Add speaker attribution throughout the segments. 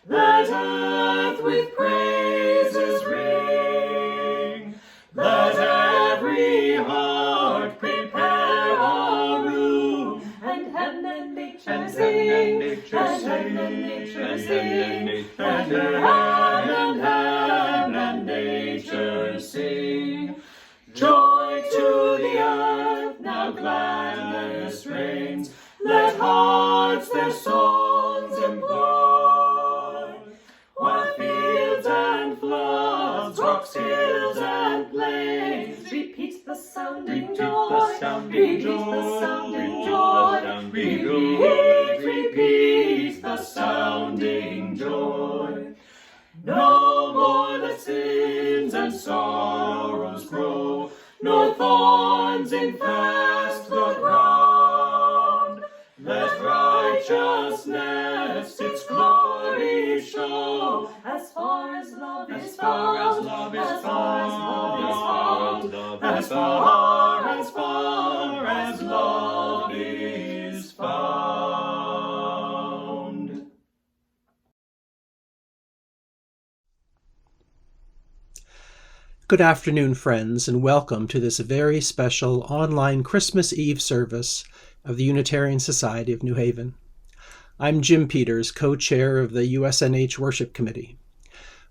Speaker 1: Let earth with praises ring. Let every heart prepare a room. And heaven and nature sing. And heaven and nature sing. And heaven and nature sing. Joy to the earth, now gladness reigns. Let hearts their songs employ. While fields and floods, rocks, hills, and plains, repeat the sounding joy. Repeat the sounding joy. Repeat the sounding joy. No more let sins and sorrows grow, nor thorns infest the ground. Let righteousness its glory show, as far as love is found, as far as love is found, as far as love is found.
Speaker 2: Good afternoon, friends, and welcome to this very special online Christmas Eve service of the Unitarian Society of New Haven. I'm Jim Peters, co-chair of the USNH Worship Committee.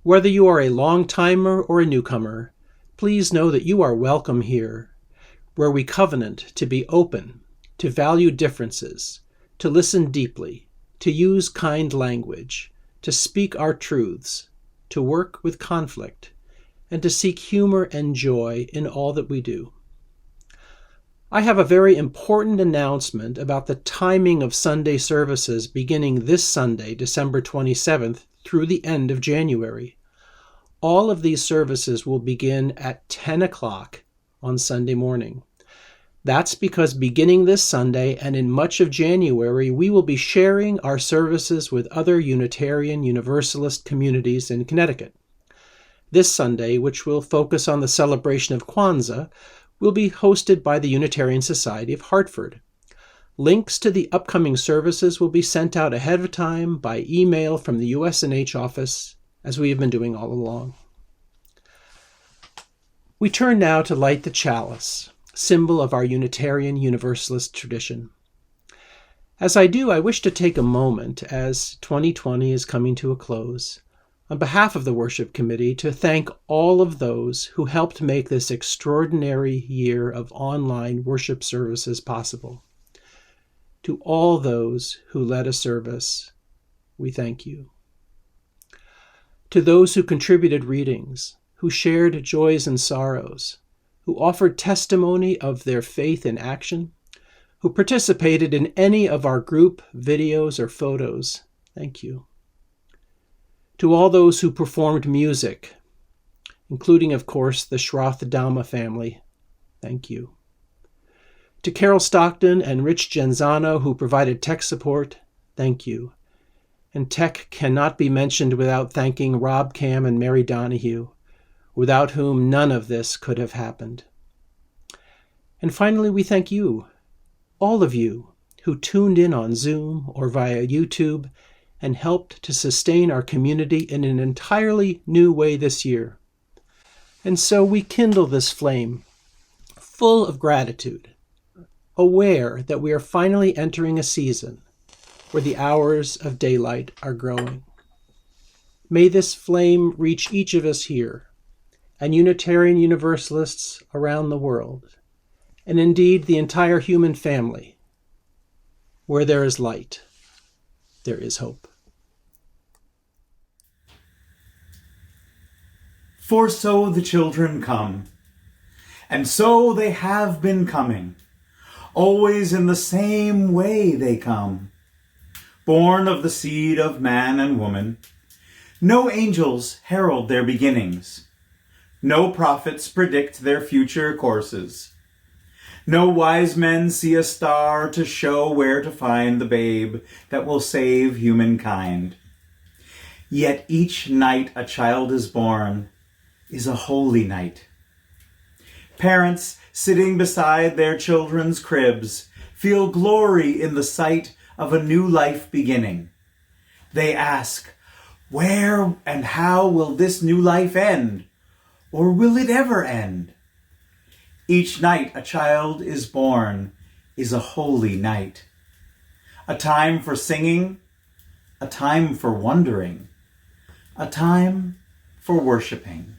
Speaker 2: Whether you are a long-timer or a newcomer, please know that you are welcome here, where we covenant to be open, to value differences, to listen deeply, to use kind language, to speak our truths, to work with conflict, and to seek humor and joy in all that we do. I have a very important announcement about the timing of Sunday services beginning this Sunday, December 27th, through the end of January. All of these services will begin at 10 o'clock on Sunday morning. That's because beginning this Sunday and in much of January, we will be sharing our services with other Unitarian Universalist communities in Connecticut. This Sunday, which will focus on the celebration of Kwanzaa, will be hosted by the Unitarian Society of Hartford. Links to the upcoming services will be sent out ahead of time by email from the USNH office, as we have been doing all along. We turn now to light the chalice, symbol of our Unitarian Universalist tradition. As I do, I wish to take a moment, as 2020 is coming to a close, on behalf of the Worship Committee, to thank all of those who helped make this extraordinary year of online worship services possible. To all those who led a service, we thank you. To those who contributed readings, who shared joys and sorrows, who offered testimony of their faith in action, who participated in any of our group videos or photos, thank you. To all those who performed music, including, of course, the Shroth Dhamma family, thank you. To Carol Stockton and Rich Genzano, who provided tech support, thank you. And tech cannot be mentioned without thanking Rob Cam and Mary Donahue, without whom none of this could have happened. And finally, we thank you, all of you, who tuned in on Zoom or via YouTube and helped to sustain our community in an entirely new way this year. And so we kindle this flame, full of gratitude, aware that we are finally entering a season where the hours of daylight are growing. May this flame reach each of us here, and Unitarian Universalists around the world, and indeed the entire human family. Where there is light, there is hope.
Speaker 3: For so the children come, and so they have been coming. Always in the same way they come. Born of the seed of man and woman, no angels herald their beginnings. No prophets predict their future courses. No wise men see a star to show where to find the babe that will save humankind. Yet each night a child is born is a holy night. Parents sitting beside their children's cribs feel glory in the sight of a new life beginning. They ask, Where and how will this new life end? Or will it ever end? Each night a child is born is a holy night. A time for singing, a time for wondering, a time for worshiping.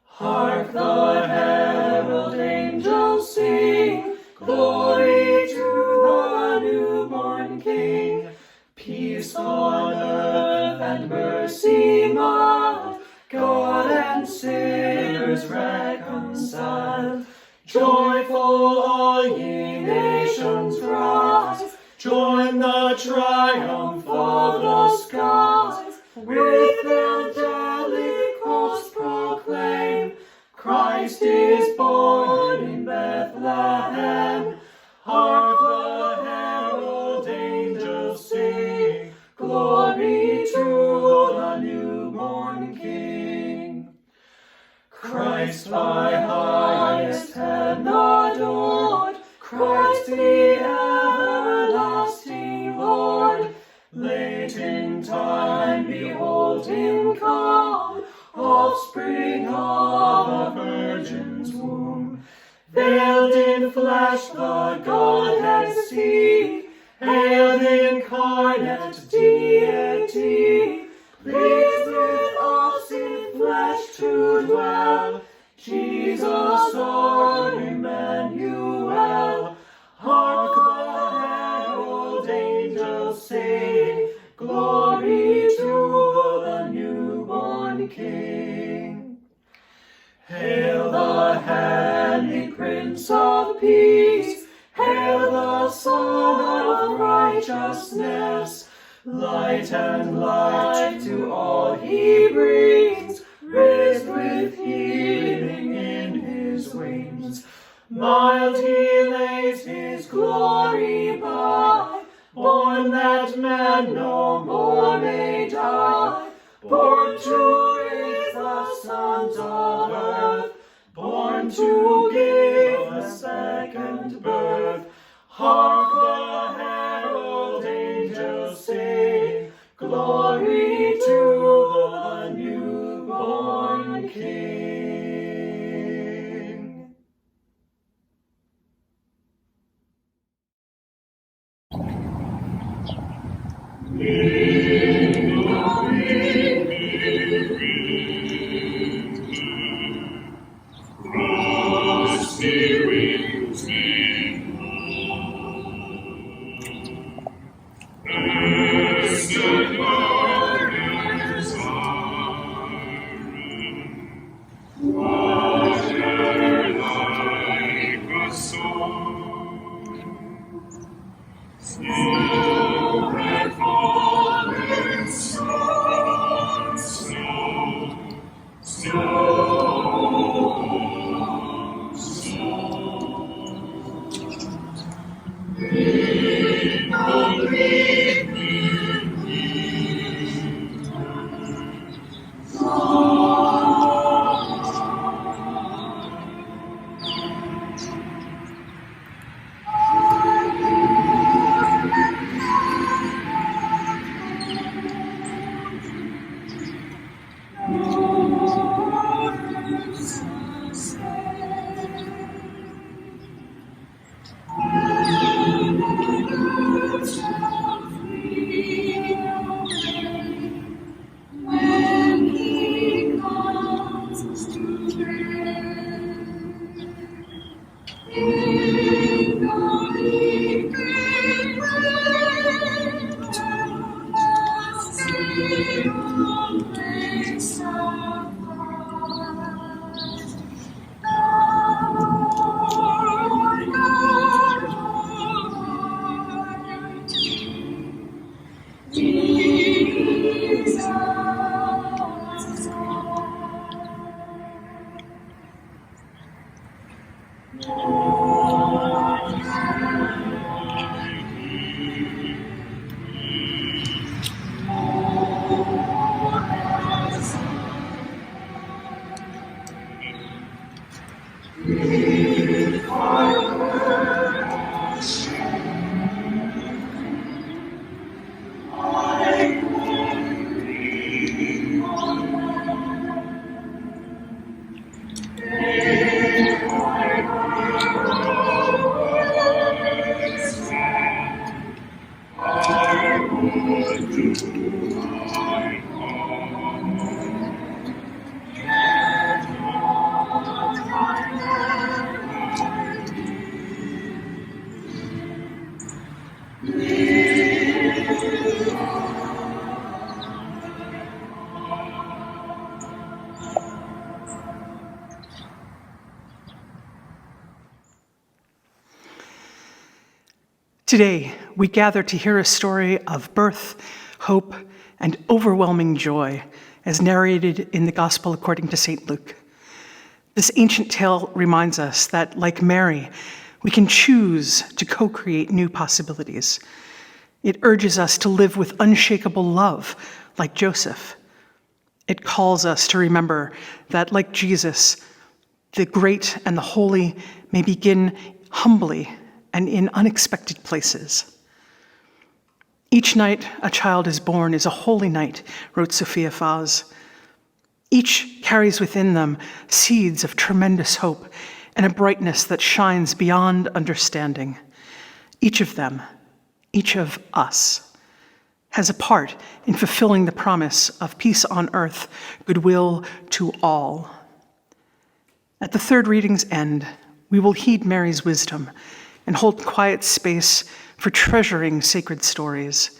Speaker 1: Hark the herald angels sing, glory to the newborn King. Peace on earth and mercy mild, God and sinners reconciled. Joyful all ye nations rise, join the triumph of the skies. With angelic hosts proclaim, Christ is born in Bethlehem. Hark the herald angels sing, glory to the newborn King. Christ by highest heaven adored, Christ the everlasting Lord. Late in time behold him come, offspring of a virgin's womb. Veiled in flesh the Godhead see, hail the incarnate deity. Pleased with us in flesh to dwell, Jesus our Emmanuel. Hark the herald angels sing, glory to the newborn King. Hail the heavenly Prince of Peace, hail the Son of Righteousness. Light and life to all he brings, raised with healing in his wings. Mild he lays his glory by, born that man no more may die. Born to raise the sons of earth, born to give a second birth. Hark the herald angels sing, glory to the newborn King.
Speaker 4: Today, we gather to hear a story of birth, hope, and overwhelming joy as narrated in the Gospel according to St. Luke. This ancient tale reminds us that, like Mary, we can choose to co-create new possibilities. It urges us to live with unshakable love, like Joseph. It calls us to remember that, like Jesus, the great and the holy may begin humbly and in unexpected places. Each night a child is born is a holy night, wrote Sophia Faz. Each carries within them seeds of tremendous hope and a brightness that shines beyond understanding. Each of them, each of us, has a part in fulfilling the promise of peace on earth, goodwill to all. At the third reading's end, we will heed Mary's wisdom and hold quiet space for treasuring sacred stories,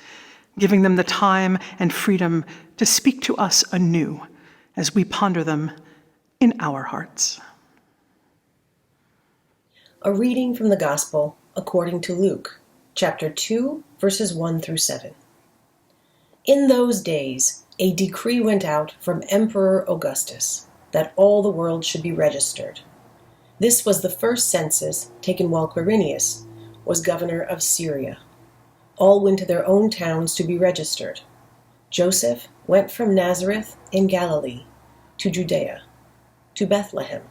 Speaker 4: giving them the time and freedom to speak to us anew as we ponder them in our hearts.
Speaker 5: A reading from the Gospel according to Luke, chapter 2, verses 1 through 7. In those days, a decree went out from Emperor Augustus that all the world should be registered. This was the first census taken while Quirinius was governor of Syria. All went to their own towns to be registered. Joseph went from Nazareth in Galilee to Judea, to Bethlehem,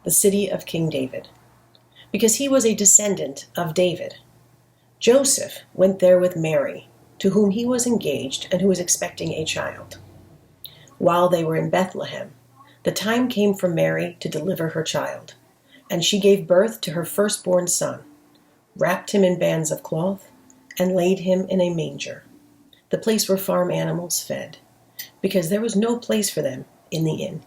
Speaker 5: the city of King David, because he was a descendant of David. Joseph went there with Mary, to whom he was engaged and who was expecting a child. While they were in Bethlehem, the time came for Mary to deliver her child, and she gave birth to her firstborn son, wrapped him in bands of cloth, and laid him in a manger, the place where farm animals fed, because there was no place for them in the inn.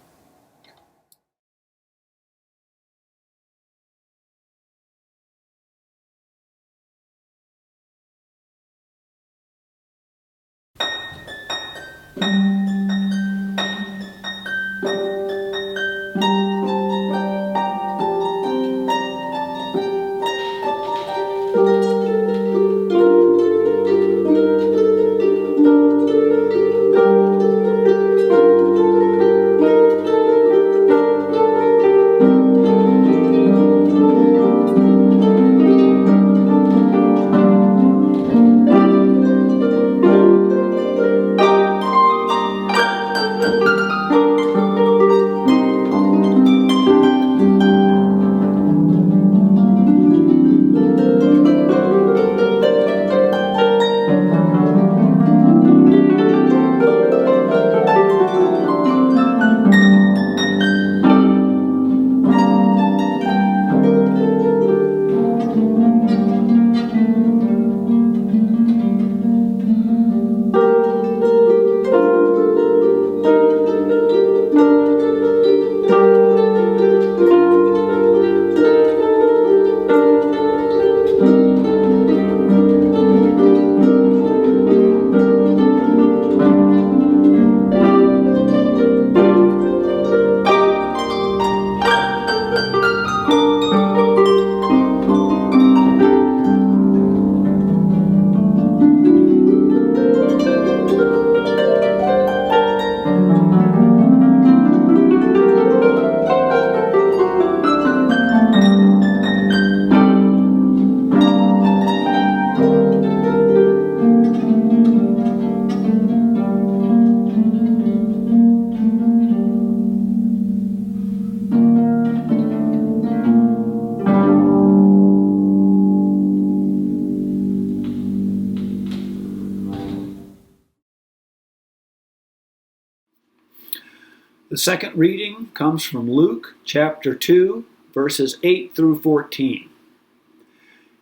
Speaker 6: The second reading comes from Luke chapter 2, verses 8 through 14.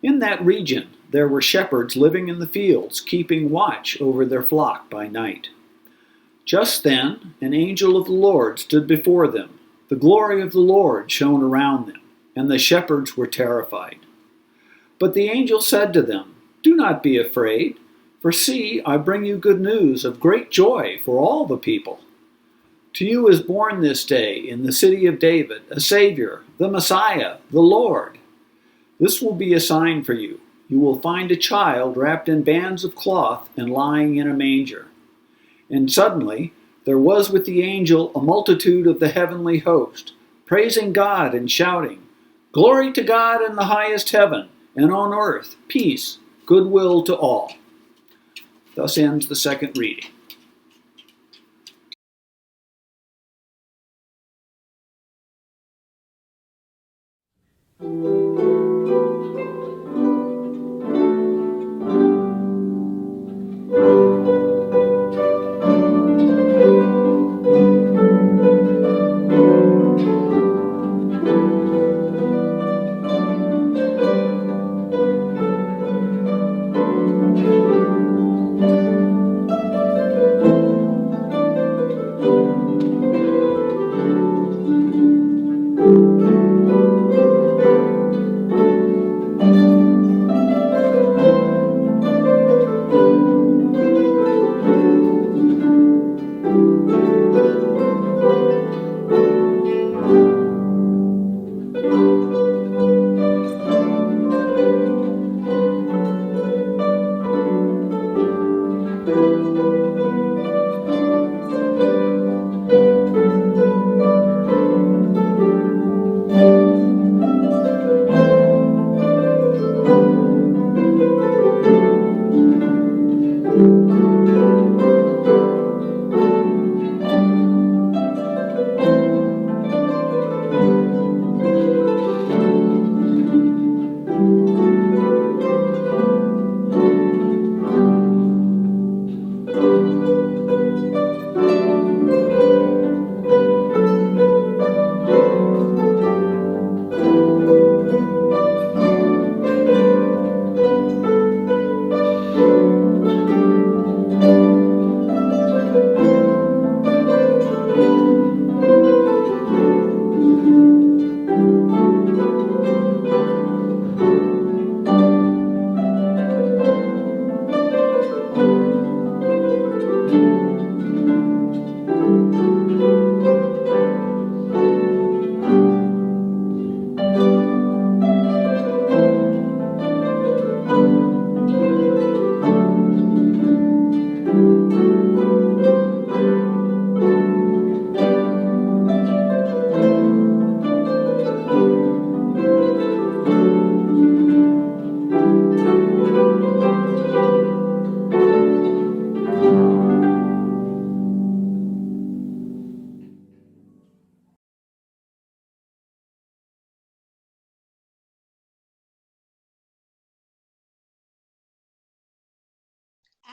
Speaker 6: In that region there were shepherds living in the fields, keeping watch over their flock by night. Just then an angel of the Lord stood before them. The glory of the Lord shone around them, and the shepherds were terrified. But the angel said to them, "Do not be afraid, for see, I bring you good news of great joy for all the people. To you is born this day in the city of David a Savior, the Messiah, the Lord. This will be a sign for you. you will find a child wrapped in bands of cloth and lying in a manger." And suddenly there was with the angel a multitude of the heavenly host, praising God and shouting, "Glory to God in the highest heaven, and on earth peace, goodwill to all." Thus ends the second reading.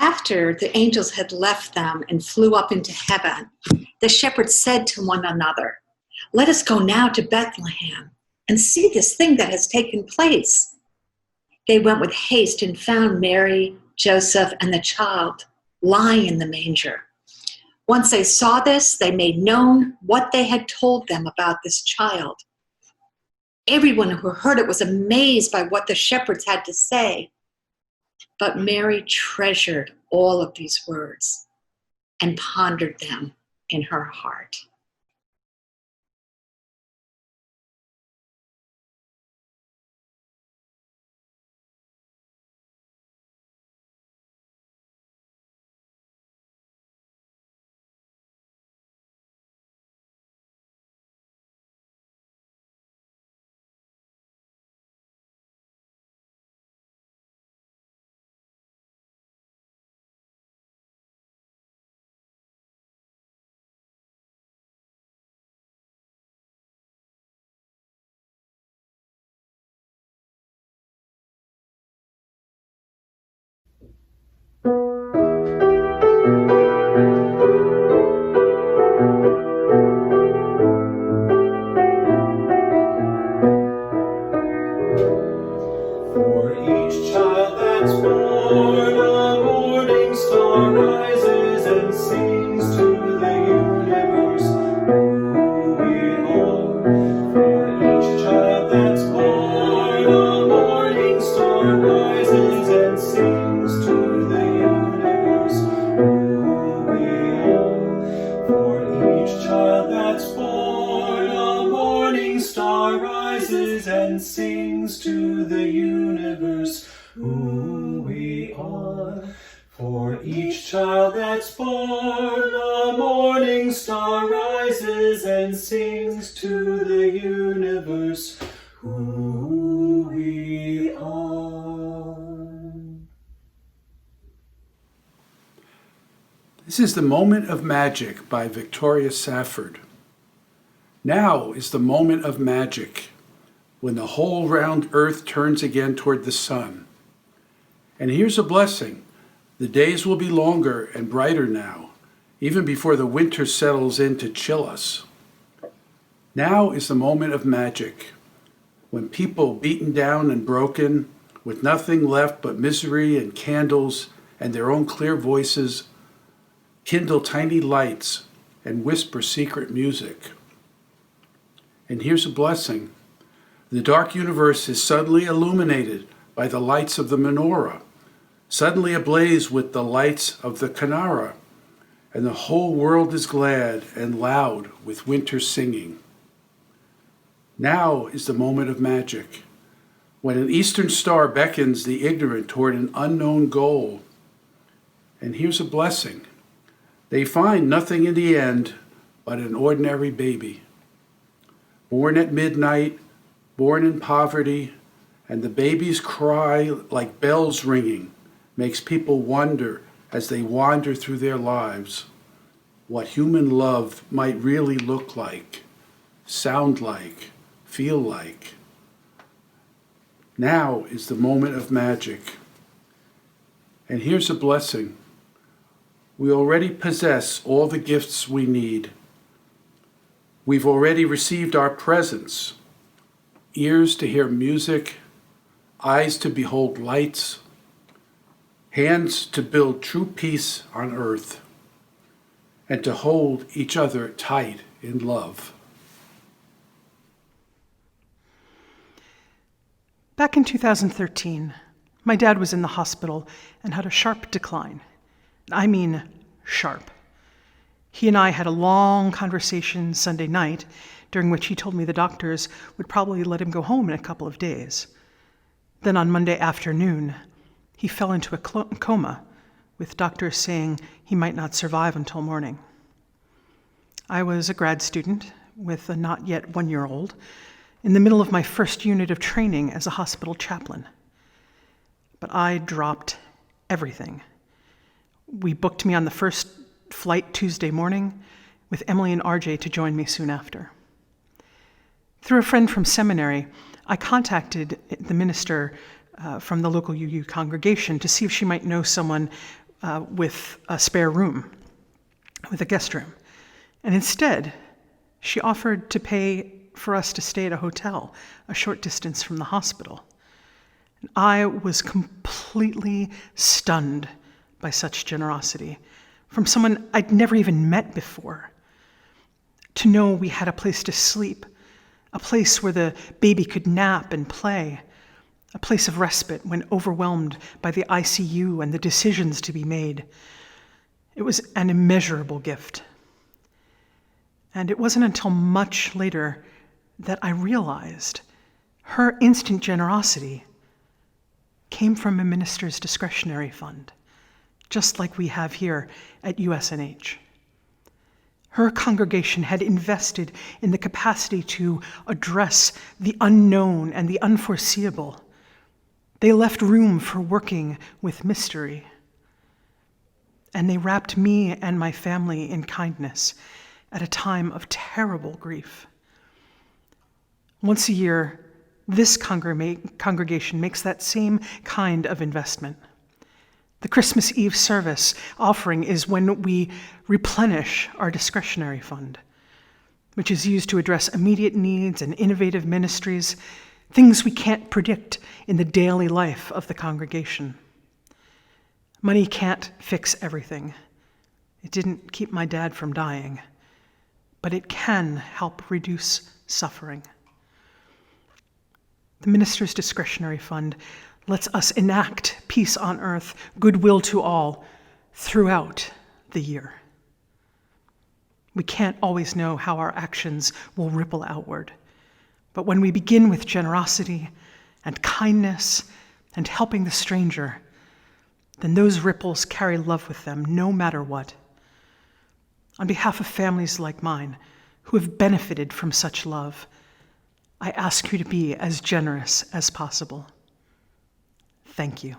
Speaker 7: After the angels had left them and flew up into heaven, the shepherds said to one another, "Let us go now to Bethlehem and see this thing that has taken place." They went with haste and found Mary, Joseph, and the child lying in the manger. Once they saw this, they made known what they had told them about this child. Everyone who heard it was amazed by what the shepherds had to say. But Mary treasured all of these words and pondered them in her heart.
Speaker 1: For each child that's born, a morning star rises and sings to the universe who we are. For each child that's born, a morning star rises and sings to the universe who we are. For each child that's born, a morning star rises and sings to the universe who we are. For each child that's born, a morning star rises and sings to the universe who we are.
Speaker 8: This is The Moment of Magic by Victoria Safford. Now is the moment of magic, when the whole round earth turns again toward the sun. And here's a blessing. The days will be longer and brighter now, even before the winter settles in to chill us. Now is the moment of magic, when people beaten down and broken, with nothing left but misery and candles and their own clear voices, kindle tiny lights and whisper secret music. And here's a blessing. The dark universe is suddenly illuminated by the lights of the menorah, suddenly ablaze with the lights of the Kinara, and the whole world is glad and loud with winter singing. Now is the moment of magic, when an eastern star beckons the ignorant toward an unknown goal. And here's a blessing. They find nothing in the end but an ordinary baby, born at midnight, born in poverty, and the baby's cry, like bells ringing, makes people wonder as they wander through their lives what human love might really look like, sound like, feel like. Now is the moment of magic. And here's a blessing. We already possess all the gifts we need. We've already received our presents, ears to hear music, eyes to behold lights, hands to build true peace on earth, and to hold each other tight in love.
Speaker 4: Back in 2013, my dad was in the hospital and had a sharp decline. I mean, sharp. He and I had a long conversation Sunday night, during which he told me the doctors would probably let him go home in a couple of days. Then on Monday afternoon, he fell into a coma, with doctors saying he might not survive until morning. I was a grad student with a not yet one-year-old, in the middle of my first unit of training as a hospital chaplain. But I dropped everything. We booked me on the first flight Tuesday morning, with Emily and RJ to join me soon after. Through a friend from seminary, I contacted the minister from the local UU congregation to see if she might know someone with a spare room, with a guest room. And instead, she offered to pay for us to stay at a hotel a short distance from the hospital. And I was completely stunned by such generosity from someone I'd never even met before. To know we had a place to sleep, a place where the baby could nap and play, a place of respite when overwhelmed by the ICU and the decisions to be made. It was an immeasurable gift. And it wasn't until much later that I realized her instant generosity came from a minister's discretionary fund, just like we have here at USNH. Her congregation had invested in the capacity to address the unknown and the unforeseeable. They left room for working with mystery. And they wrapped me and my family in kindness at a time of terrible grief. Once a year, this congregation makes that same kind of investment. The Christmas Eve service offering is when we replenish our discretionary fund, which is used to address immediate needs and innovative ministries, things we can't predict in the daily life of the congregation. Money can't fix everything. It didn't keep my dad from dying, but it can help reduce suffering. The minister's discretionary fund lets us enact peace on earth, goodwill to all, throughout the year. We can't always know how our actions will ripple outward, but when we begin with generosity and kindness and helping the stranger, then those ripples carry love with them no matter what. On behalf of families like mine who have benefited from such love, I ask you to be as generous as possible. Thank you.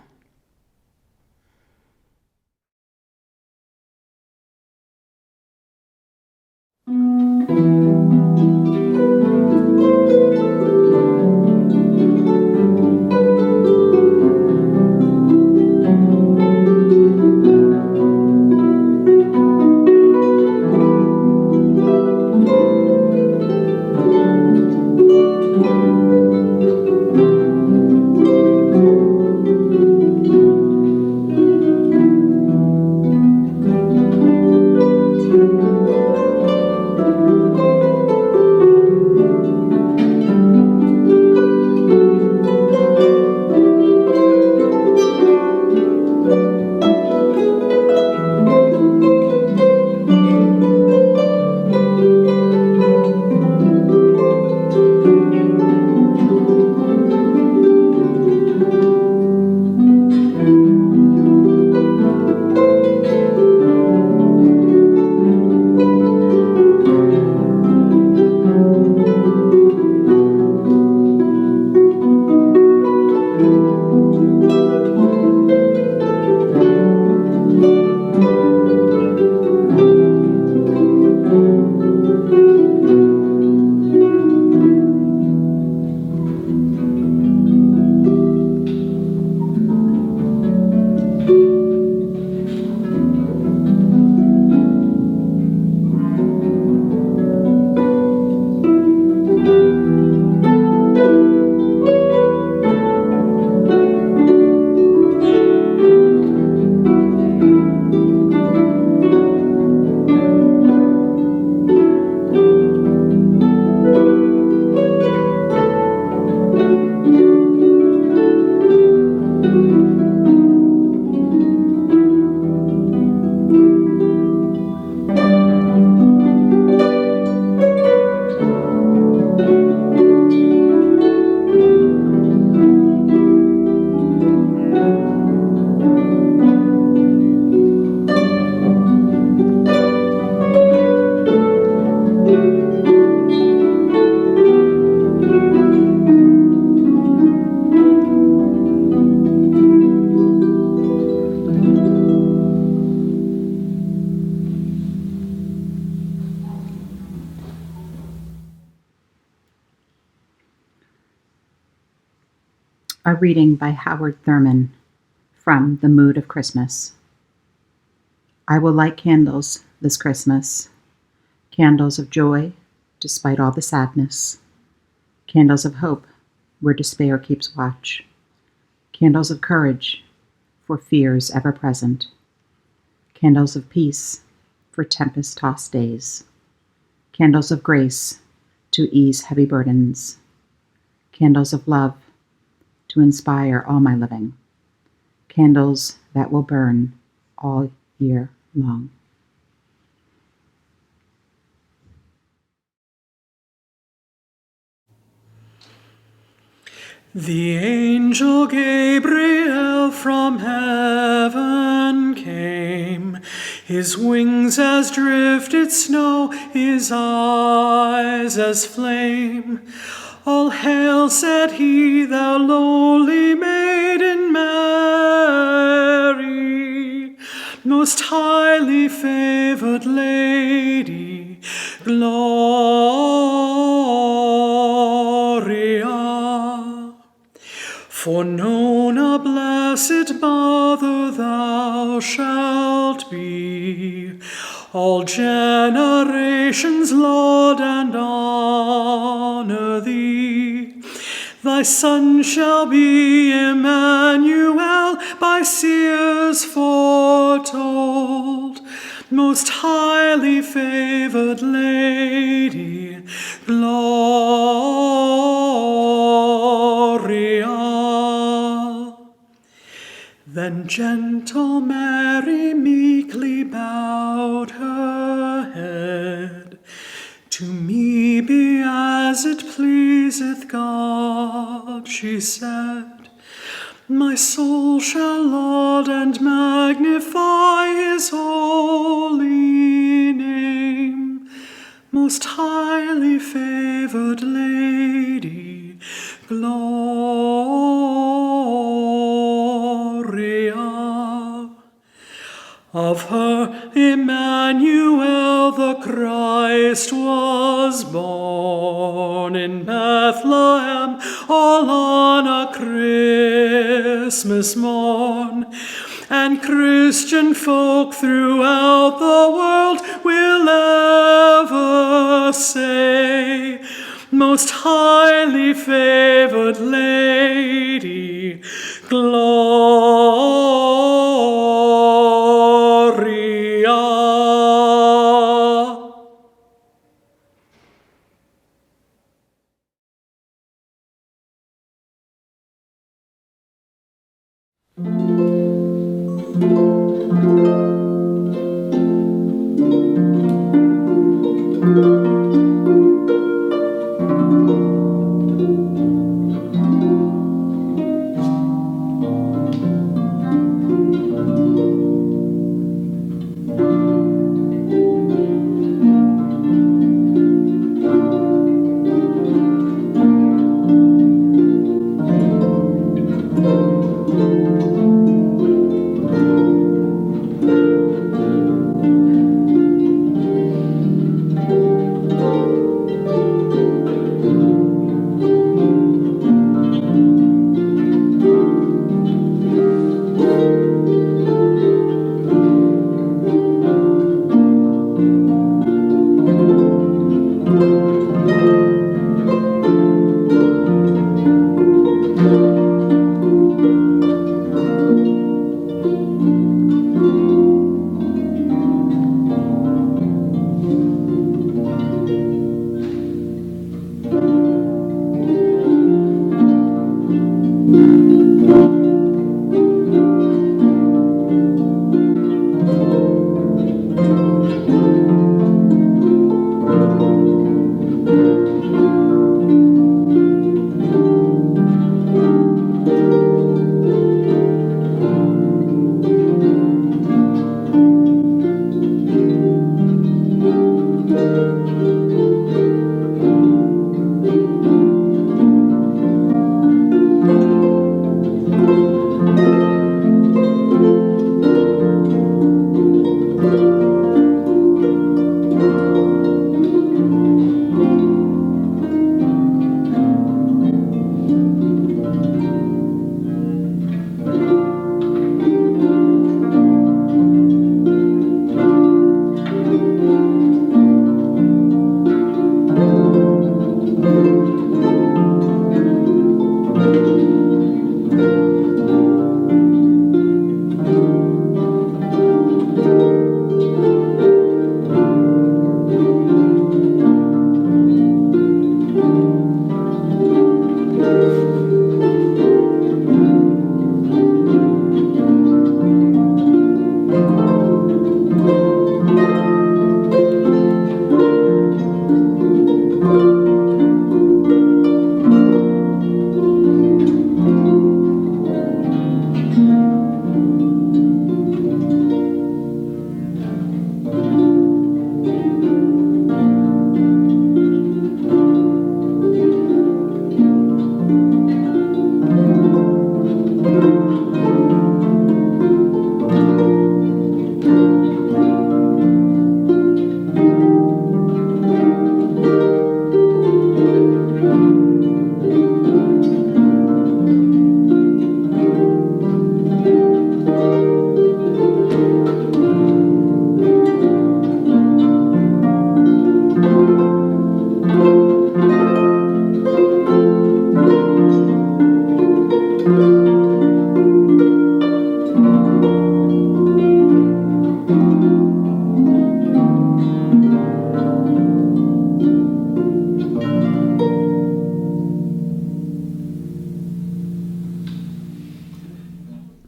Speaker 9: A reading by Howard Thurman from The Mood of Christmas. I will light candles this Christmas, candles of joy despite all the sadness, candles of hope where despair keeps watch, candles of courage for fears ever present, candles of peace for tempest-tossed days, candles of grace to ease heavy burdens, candles of love to inspire all my living, candles that will burn all year long.
Speaker 1: The angel Gabriel from heaven came, his wings as drifted snow, his eyes as flame. All hail, said he, thou lowly maiden Mary, most highly favored lady, Gloria. For known a blessed mother thou shalt be, all generations laud and honor thee. Thy son shall be Emmanuel, by seers foretold, most highly favored lady, Gloria. Then gentle Mary meekly bowed her head. To me be as it pleaseth God, she said. My soul shall laud and magnify his holy name. Most highly favored Lady, Gloria. Of her Emmanuel the Christ was born in Bethlehem, all on a Christmas morn. And Christian folk throughout the world will ever say, Most highly favored Lady, Gloria.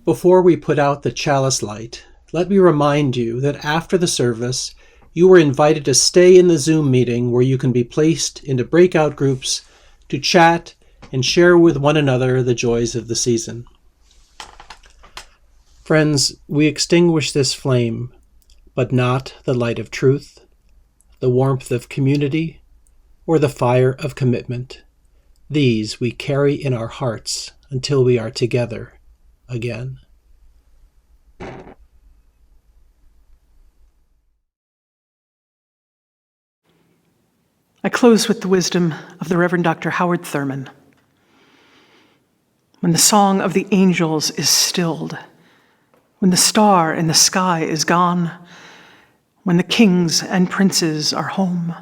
Speaker 2: Before we put out the chalice light, let me remind you that after the service, you are invited to stay in the Zoom meeting where you can be placed into breakout groups to chat and share with one another the joys of the season. Friends, we extinguish this flame, but not the light of truth, the warmth of community, or the fire of commitment. These we carry in our hearts until we are together again.
Speaker 4: I close with the wisdom of the Reverend Dr. Howard Thurman. When the song of the angels is stilled, when the star in the sky is gone, when the kings and princes are home,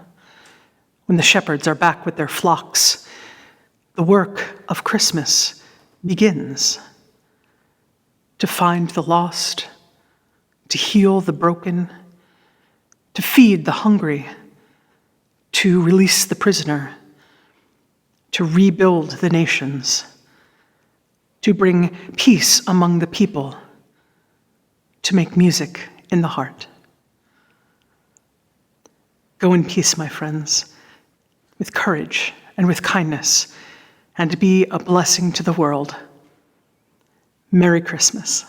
Speaker 4: when the shepherds are back with their flocks, the work of Christmas begins. To find the lost, to heal the broken, to feed the hungry, to release the prisoner, to rebuild the nations, to bring peace among the people, to make music in the heart. Go in peace, my friends, with courage and with kindness, and be a blessing to the world. Merry Christmas.